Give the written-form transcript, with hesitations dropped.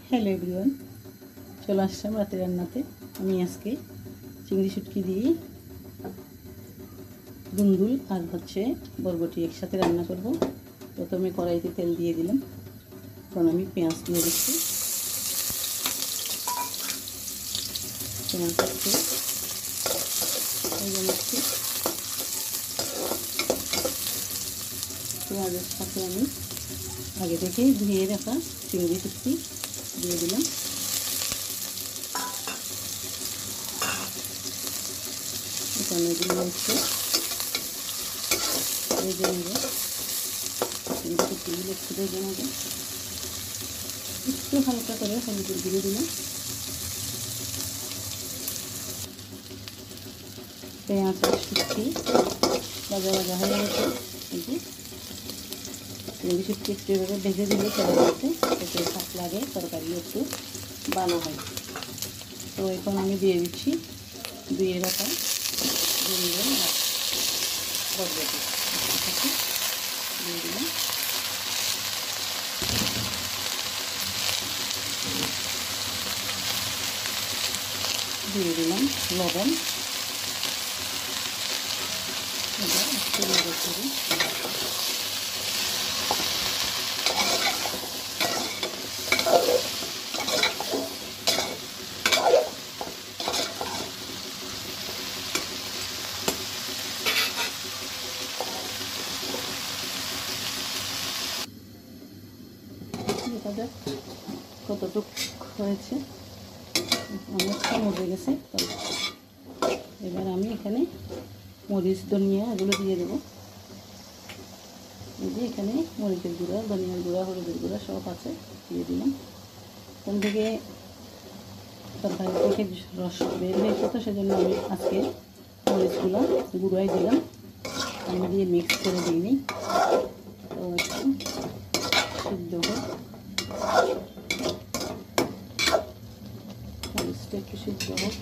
Hello everyone, চলে আসলাম রাতের রান্নাতে। আমি আজকে চিংড়ি শুটকি দিয়ে দুন্দুল আর বরবটি একসাথে রান্না করব। প্রথমে কড়াইতে তেল দিয়ে দিলাম। এখন আমি পেঁয়াজ দিয়ে দিচ্ছি। পেঁয়াজ একটু ভেজে নিচ্ছি। পেঁয়াজের সাথে আমি আগে থেকেই ধুয়ে রাখা চিংড়ি শুটকি দিয়ে দিলাম। এখানে এগুলো একটু ভেজে নেব। চিংড়ি শুটকিগুলো একটু ভেজে নেব। একটু হালকা করে হলুদের গুঁড়ো দিলাম। পেঁয়াজ আর শুটকি ভাজা ভাজা হয়ে গেছে। কিন্তু চিংড়ি শুটকি একটু এভাবে ভেজে দিলে তরকারিতে একটু ভাত লাগে, তরকারি একটু ভালো হয়। তো এখন আমি দিয়ে দিচ্ছি ধুয়ে রাখা দুন্দুল আর বরবটি দিয়ে দিলাম। দিয়ে দিলাম লবণ। এবার একটু নেড়ে চেড়ে দেখা যাক কতটুকু হয়েছে। অনেকটা মজে গেছে। এবার আমি এখানে মরিচ, ধনিয়া এগুলো দিয়ে দেবো। এই যে এখানে মরিচের গুঁড়া, ধনিয়ার গুঁড়া, হলুদের গুঁড়া সব আছে, দিয়ে দিলাম। এখান থেকে তরকারি থেকে রস বের হয়েছে, তো সেজন্য আমি আজকে মরিচগুলো গুঁড়াই দিলাম। আমি দিয়ে মিক্স করে দিইনি। তো একটু সিদ্ধ হোক, মরিচটা একটু সিদ্ধ হোক।